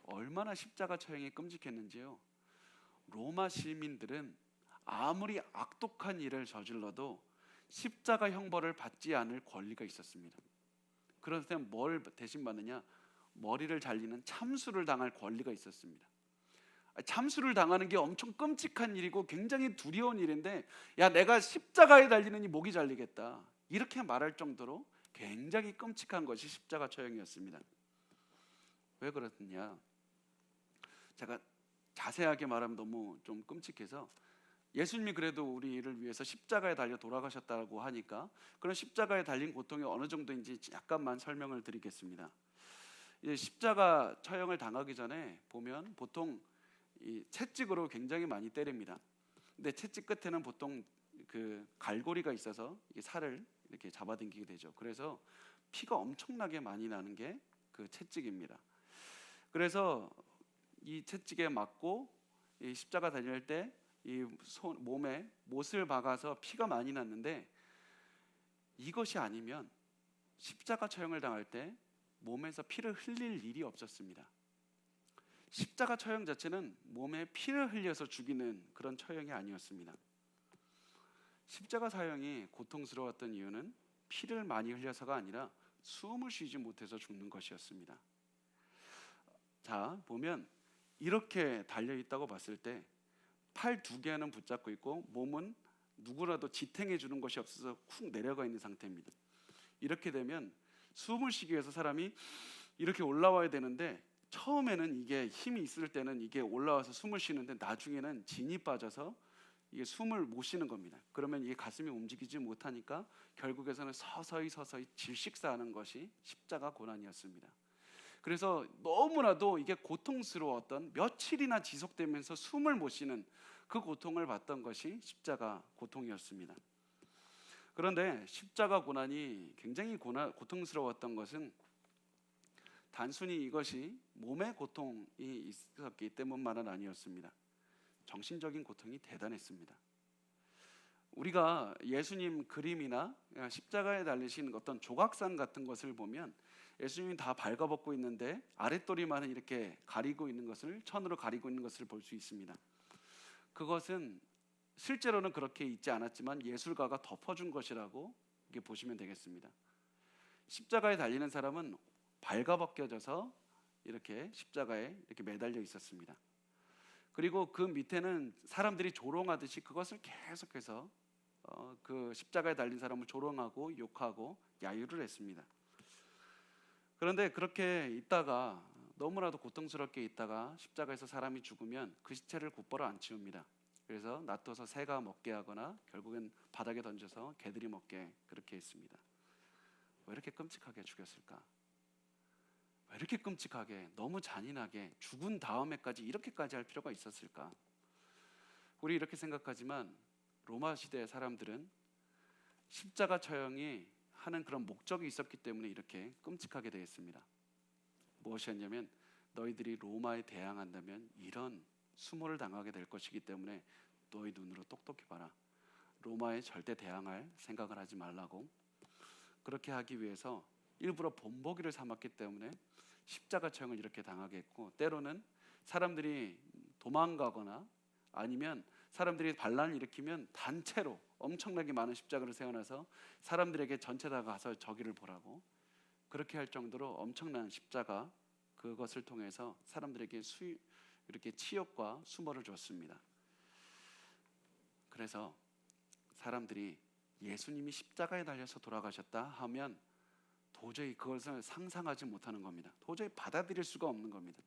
얼마나 십자가 처형이 끔찍했는지요. 로마 시민들은 아무리 악독한 일을 저질러도 십자가 형벌을 받지 않을 권리가 있었습니다. 그런데 뭘 대신 받느냐? 머리를 잘리는 참수를 당할 권리가 있었습니다. 참수를 당하는 게 엄청 끔찍한 일이고 굉장히 두려운 일인데, 야, 내가 십자가에 달리느니 목이 잘리겠다, 이렇게 말할 정도로 굉장히 끔찍한 것이 십자가 처형이었습니다. 왜 그렇느냐? 제가 자세하게 말하면 너무 좀 끔찍해서, 예수님이 그래도 우리를 위해서 십자가에 달려 돌아가셨다고 하니까 그런 십자가에 달린 고통이 어느 정도인지 약간만 설명을 드리겠습니다. 십자가 처형을 당하기 전에 보면 보통 이 채찍으로 굉장히 많이 때립니다. 근데 채찍 끝에는 보통 그 갈고리가 있어서 이게 살을 이렇게 잡아당기게 되죠. 그래서 피가 엄청나게 많이 나는 게 그 채찍입니다. 그래서 이 채찍에 맞고 이 십자가 달릴 때 이 몸에 못을 박아서 피가 많이 났는데, 이것이 아니면 십자가 처형을 당할 때 몸에서 피를 흘릴 일이 없었습니다. 십자가 처형 자체는 몸에 피를 흘려서 죽이는 그런 처형이 아니었습니다. 십자가 사형이 고통스러웠던 이유는 피를 많이 흘려서가 아니라 숨을 쉬지 못해서 죽는 것이었습니다. 자, 보면 이렇게 달려있다고 봤을 때 팔 두 개는 붙잡고 있고 몸은 누구라도 지탱해 주는 것이 없어서 쿵 내려가 있는 상태입니다. 이렇게 되면 숨을 쉬기 위해서 사람이 이렇게 올라와야 되는데, 처음에는 이게 힘이 있을 때는 이게 올라와서 숨을 쉬는데 나중에는 진이 빠져서 이게 숨을 못 쉬는 겁니다. 그러면 이게 가슴이 움직이지 못하니까 결국에서는 서서히 질식사하는 것이 십자가 고난이었습니다. 그래서 너무나도 이게 고통스러웠던, 며칠이나 지속되면서 숨을 못 쉬는 그 고통을 받던 것이 십자가 고통이었습니다. 그런데 십자가 고난이 굉장히 고통스러웠던 것은 단순히 이것이 몸의 고통이 있었기 때문만은 아니었습니다. 정신적인 고통이 대단했습니다. 우리가 예수님 그림이나 십자가에 달리신 어떤 조각상 같은 것을 보면 예수님이 다 발가벗고 있는데 아랫도리만은 이렇게 가리고 있는 것을, 천으로 가리고 있는 것을 볼 수 있습니다. 그것은 실제로는 그렇게 있지 않았지만 예술가가 덮어준 것이라고 이렇게 보시면 되겠습니다. 십자가에 달리는 사람은 발가벗겨져서 이렇게 십자가에 이렇게 매달려 있었습니다. 그리고 그 밑에는 사람들이 조롱하듯이 그것을 계속해서 그 십자가에 달린 사람을 조롱하고 욕하고 야유를 했습니다. 그런데 그렇게 있다가, 너무나도 고통스럽게 있다가 십자가에서 사람이 죽으면 그 시체를 곧바로 안 치웁니다. 그래서 놔둬서 새가 먹게 하거나 결국엔 바닥에 던져서 개들이 먹게 그렇게 했습니다. 왜 이렇게 끔찍하게 죽였을까? 왜 이렇게 끔찍하게, 너무 잔인하게 죽은 다음에까지 이렇게까지 할 필요가 있었을까? 우리 이렇게 생각하지만 로마 시대 사람들은 십자가 처형이 하는 그런 목적이 있었기 때문에 이렇게 끔찍하게 되었습니다. 무엇이었냐면, 너희들이 로마에 대항한다면 이런 수모를 당하게 될 것이기 때문에 너희 눈으로 똑똑히 봐라. 로마에 절대 대항할 생각을 하지 말라고. 그렇게 하기 위해서 일부러 본보기를 삼았기 때문에 십자가 처형을 이렇게 당하게 했고, 때로는 사람들이 도망가거나 아니면 사람들이 반란을 일으키면 단체로 엄청나게 많은 십자가를 세워놔서 사람들에게 전체 다 가서 저기를 보라고, 그렇게 할 정도로 엄청난 십자가, 그것을 통해서 사람들에게 이렇게 치욕과 수모를 줬습니다. 그래서 사람들이 예수님이 십자가에 달려서 돌아가셨다 하면 도저히 그것을 상상하지 못하는 겁니다. 도저히 받아들일 수가 없는 겁니다.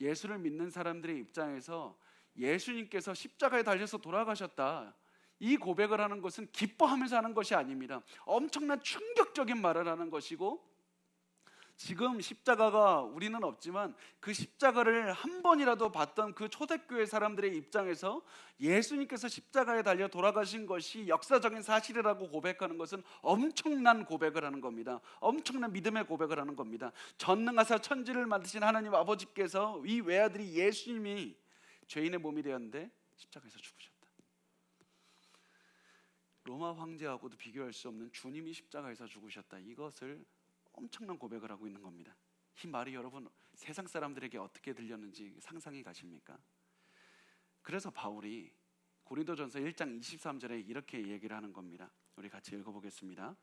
예수를 믿는 사람들의 입장에서 예수님께서 십자가에 달려서 돌아가셨다, 이 고백을 하는 것은 기뻐하면서 하는 것이 아닙니다. 엄청난 충격적인 말을 하는 것이고, 지금 십자가가 우리는 없지만 그 십자가를 한 번이라도 봤던 그 초대교회 사람들의 입장에서 예수님께서 십자가에 달려 돌아가신 것이 역사적인 사실이라고 고백하는 것은 엄청난 고백을 하는 겁니다. 엄청난 믿음의 고백을 하는 겁니다. 전능하사 천지를 만드신 하나님 아버지께서 이 외아들이 예수님이 죄인의 몸이 되었는데 십자가에서 죽으셨다. 로마 황제하고도 비교할 수 없는 주님이 십자가에서 죽으셨다. 이것을 엄청난 고백을 하고 있는 겁니다. 이 말이 여러분 세상 사람들에게 어떻게 들렸는지 상상이 가십니까? 그래서 바울이 고린도전서 1장 23절에 이렇게 얘기를 하는 겁니다. 우리 같이 읽어보겠습니다.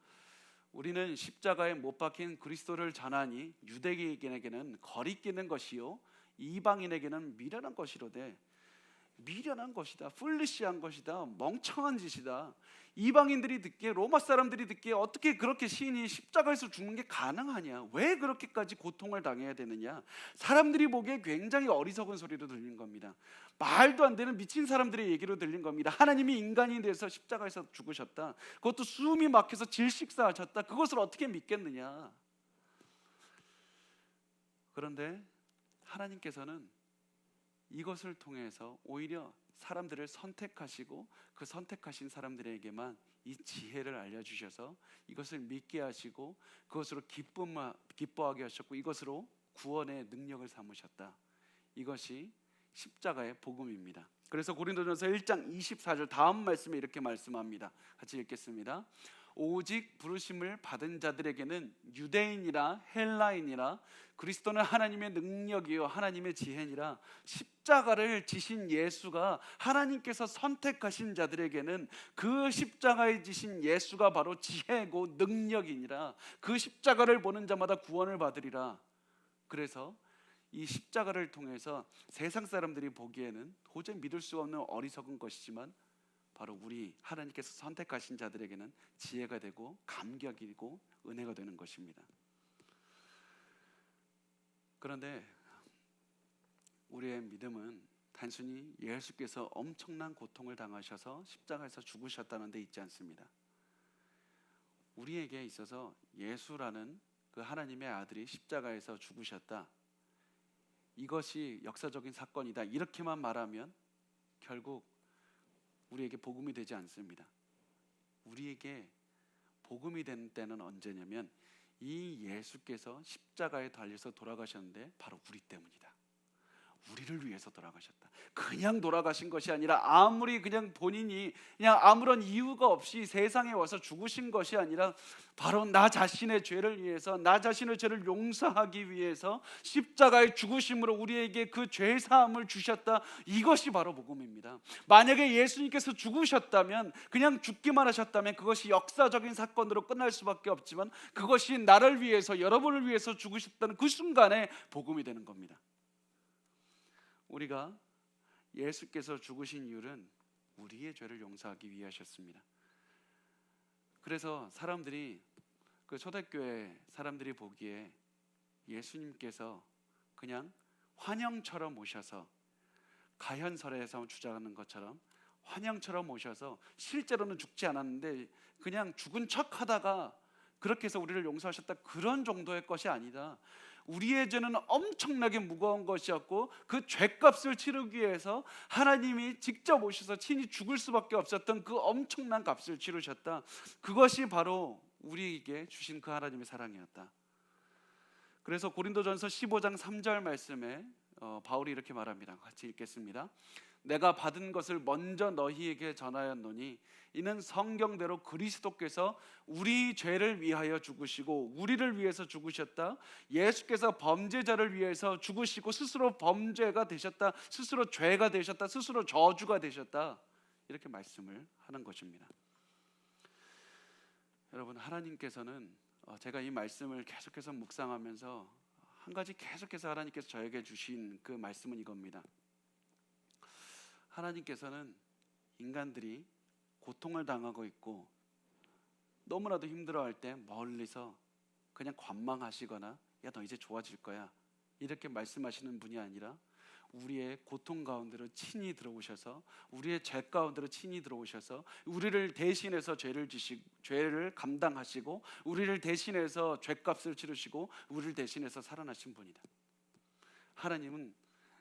우리는 십자가에 못 박힌 그리스도를 전하니 유대인에게는 거리끼는 것이요 이방인에게는 미련한 것이로되, 미련한 것이다, 풀리시한 것이다, 멍청한 짓이다. 이방인들이 듣기에, 로마 사람들이 듣기에 어떻게 그렇게 시인이 십자가에서 죽는 게 가능하냐, 왜 그렇게까지 고통을 당해야 되느냐, 사람들이 보기에 굉장히 어리석은 소리로 들린 겁니다. 말도 안 되는 미친 사람들의 얘기로 들린 겁니다. 하나님이 인간이 돼서 십자가에서 죽으셨다, 그것도 숨이 막혀서 질식사하셨다, 그것을 어떻게 믿겠느냐. 그런데 하나님께서는 이것을 통해서 오히려 사람들을 선택하시고 그 선택하신 사람들에게만 이 지혜를 알려주셔서 이것을 믿게 하시고 그것으로 기뻐하게 하셨고 이것으로 구원의 능력을 삼으셨다. 이것이 십자가의 복음입니다. 그래서 고린도전서 1장 24절 다음 말씀에 이렇게 말씀합니다. 같이 읽겠습니다. 오직 부르심을 받은 자들에게는 유대인이라 헬라인이라 그리스도는 하나님의 능력이요 하나님의 지혜니라. 십자가를 지신 예수가, 하나님께서 선택하신 자들에게는 그 십자가에 지신 예수가 바로 지혜고 능력이니라. 그 십자가를 보는 자마다 구원을 받으리라. 그래서 이 십자가를 통해서 세상 사람들이 보기에는 도저히 믿을 수 없는 어리석은 것이지만 바로 우리 하나님께서 선택하신 자들에게는 지혜가 되고 감격이고 은혜가 되는 것입니다. 그런데 우리의 믿음은 단순히 예수께서 엄청난 고통을 당하셔서 십자가에서 죽으셨다는 데 있지 않습니다. 우리에게 있어서 예수라는 그 하나님의 아들이 십자가에서 죽으셨다, 이것이 역사적인 사건이다, 이렇게만 말하면 결국 우리에게 복음이 되지 않습니다. 우리에게 복음이 되는 때는 언제냐면 이 예수께서 십자가에 달려서 돌아가셨는데 바로 우리 때문이다. 우리를 위해서 돌아가셨다. 그냥 돌아가신 것이 아니라 아무리 그냥 본인이 그냥 아무런 이유가 없이 세상에 와서 죽으신 것이 아니라 바로 나 자신의 죄를 위해서, 나 자신의 죄를 용서하기 위해서 십자가의 죽으심으로 우리에게 그 죄 사함을 주셨다. 이것이 바로 복음입니다. 만약에 예수님께서 죽으셨다면, 그냥 죽기만 하셨다면 그것이 역사적인 사건으로 끝날 수밖에 없지만 그것이 나를 위해서, 여러분을 위해서 죽으셨다는 그 순간에 복음이 되는 겁니다. 우리가 예수께서 죽으신 이유는 우리의 죄를 용서하기 위하셨습니다. 그래서 사람들이, 그 초대교회 사람들이 보기에 예수님께서 그냥 환영처럼 오셔서, 가현설에서 주장하는 것처럼 환영처럼 오셔서 실제로는 죽지 않았는데 그냥 죽은 척 하다가 그렇게 해서 우리를 용서하셨다, 그런 정도의 것이 아니다. 우리의 죄는 엄청나게 무거운 것이었고 그 죄값을 치르기 위해서 하나님이 직접 오셔서 친히 죽을 수밖에 없었던 그 엄청난 값을 치르셨다. 그것이 바로 우리에게 주신 그 하나님의 사랑이었다. 그래서 고린도전서 15장 3절 말씀에 바울이 이렇게 말합니다. 같이 읽겠습니다. 내가 받은 것을 먼저 너희에게 전하였노니 이는 성경대로 그리스도께서 우리 죄를 위하여 죽으시고 우리를 위해서 죽으셨다. 예수께서 범죄자를 위해서 죽으시고 스스로 범죄가 되셨다, 스스로 죄가 되셨다, 스스로 저주가 되셨다, 이렇게 말씀을 하는 것입니다. 여러분, 하나님께서는 제가 이 말씀을 계속해서 묵상하면서 한 가지 계속해서 하나님께서 저에게 주신 그 말씀은 이겁니다. 하나님께서는 인간들이 고통을 당하고 있고 너무나도 힘들어할 때 멀리서 그냥 관망하시거나 야, 너 이제 좋아질 거야 이렇게 말씀하시는 분이 아니라 우리의 고통 가운데로 친히 들어오셔서 우리의 죄 가운데로 친히 들어오셔서 우리를 대신해서 죄를 감당하시고 우리를 대신해서 죄값을 치르시고 우리를 대신해서 살아나신 분이다. 하나님은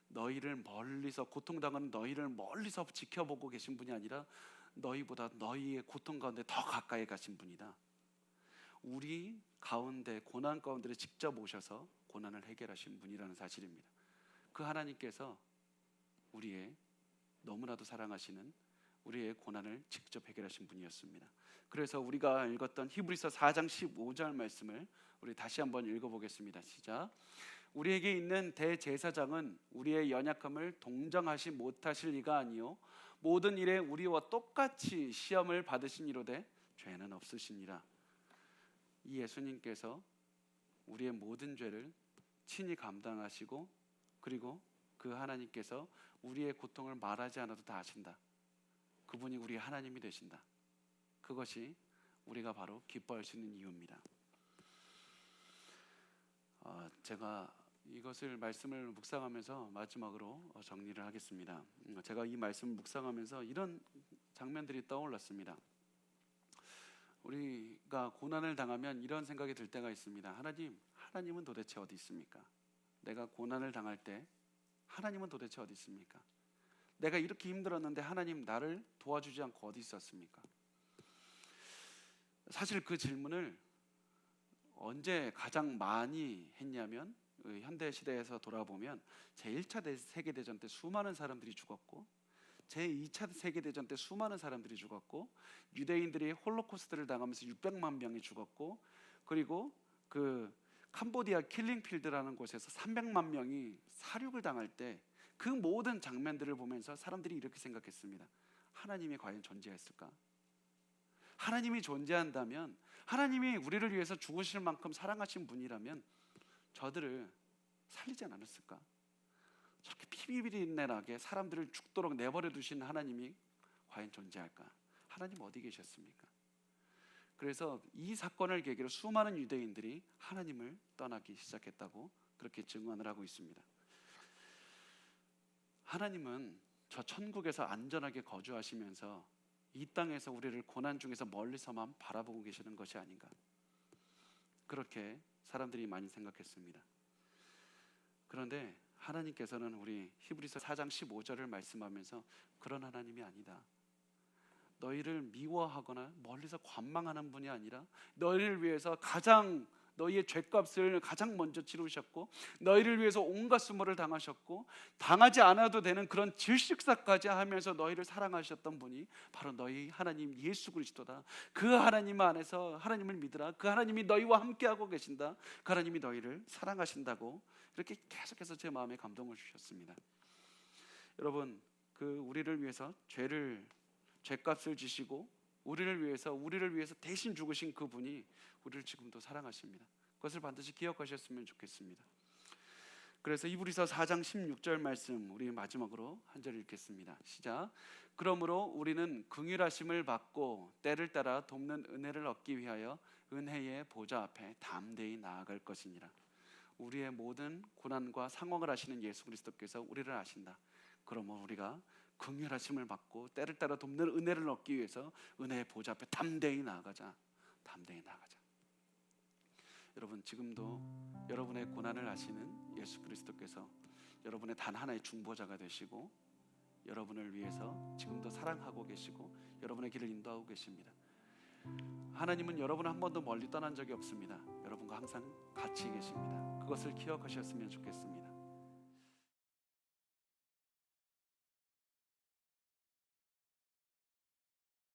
너희를 멀리서 고통당하는 너희를 멀리서 지켜보고 계신 분이 아니라 너희보다 너희의 고통 가운데 더 가까이 가신 분이다. 우리 가운데 고난 가운데를 직접 오셔서 고난을 해결하신 분이라는 사실입니다. 그 하나님께서 우리의 너무나도 사랑하시는 우리의 고난을 직접 해결하신 분이었습니다. 그래서 우리가 읽었던 히브리서 4장 15절 말씀을 우리 다시 한번 읽어보겠습니다. 시작. 우리에게 있는 대제사장은 우리의 연약함을 동정하지 못하실 이가 아니요 모든 일에 우리와 똑같이 시험을 받으시니로되 죄는 없으시니라. 이 예수님께서 우리의 모든 죄를 친히 감당하시고 그리고 그 하나님께서 우리의 고통을 말하지 않아도 다 아신다. 그분이 우리의 하나님이 되신다. 그것이 우리가 바로 기뻐할 수 있는 이유입니다. 제가 이것을 말씀을 묵상하면서 마지막으로 정리를 하겠습니다. 제가 이 말씀을 묵상하면서 이런 장면들이 떠올랐습니다. 우리가 고난을 당하면 이런 생각이 들 때가 있습니다. 하나님은 도대체 어디 있습니까? 내가 고난을 당할 때 하나님은 도대체 어디 있습니까? 내가 이렇게 힘들었는데 하나님 나를 도와주지 않고 어디 있었습니까? 사실 그 질문을 언제 가장 많이 했냐면 현대 시대에서 돌아보면 제1차 세계대전 때 수많은 사람들이 죽었고 제2차 세계대전 때 수많은 사람들이 죽었고 유대인들이 홀로코스트를 당하면서 600만 명이 죽었고 그리고 그 캄보디아 킬링필드라는 곳에서 300만 명이 사륙을 당할 때 그 모든 장면들을 보면서 사람들이 이렇게 생각했습니다. 하나님이 과연 존재했을까? 하나님이 존재한다면 하나님이 우리를 위해서 죽으실 만큼 사랑하신 분이라면 저들을 살리지 않았을까? 저렇게 피비린내나게 사람들을 죽도록 내버려 두신 하나님이 과연 존재할까? 하나님 어디 계셨습니까? 그래서 이 사건을 계기로 수많은 유대인들이 하나님을 떠나기 시작했다고 그렇게 증언을 하고 있습니다. 하나님은 저 천국에서 안전하게 거주하시면서 이 땅에서 우리를 고난 중에서 멀리서만 바라보고 계시는 것이 아닌가, 그렇게 사람들이 많이 생각했습니다. 그런데 하나님께서는 우리 히브리서 4장 15절을 말씀하면서 그런 하나님이 아니다. 너희를 미워하거나 멀리서 관망하는 분이 아니라 너희를 위해서 너희의 죄값을 가장 먼저 치르셨고 너희를 위해서 온갖 수모를 당하셨고 당하지 않아도 되는 그런 질식사까지 하면서 너희를 사랑하셨던 분이 바로 너희 하나님 예수 그리스도다. 그 하나님 안에서 하나님을 믿으라. 그 하나님이 너희와 함께하고 계신다. 그 하나님이 너희를 사랑하신다고 이렇게 계속해서 제 마음에 감동을 주셨습니다. 여러분, 그 우리를 위해서 죄값을 지시고 우리를 위해서 대신 죽으신 그분이 우리를 지금도 사랑하십니다. 그것을 반드시 기억하셨으면 좋겠습니다. 그래서 히브리서 4장 16절 말씀 우리 마지막으로 한 절 읽겠습니다. 시작. 그러므로 우리는 긍휼하심을 받고 때를 따라 돕는 은혜를 얻기 위하여 은혜의 보좌 앞에 담대히 나아갈 것이니라. 우리의 모든 고난과 상황을 아시는 예수 그리스도께서 우리를 아신다. 그러므로 우리가 긍휼하심을 받고 때를 따라 돕는 은혜를 얻기 위해서 은혜의 보좌 앞에 담대히 나아가자. 여러분, 지금도 여러분의 고난을 아시는 예수 그리스도께서 여러분의 단 하나의 중보자가 되시고 여러분을 위해서 지금도 사랑하고 계시고 여러분의 길을 인도하고 계십니다. 하나님은 여러분을 한 번도 멀리 떠난 적이 없습니다. 여러분과 항상 같이 계십니다. 그것을 기억하셨으면 좋겠습니다.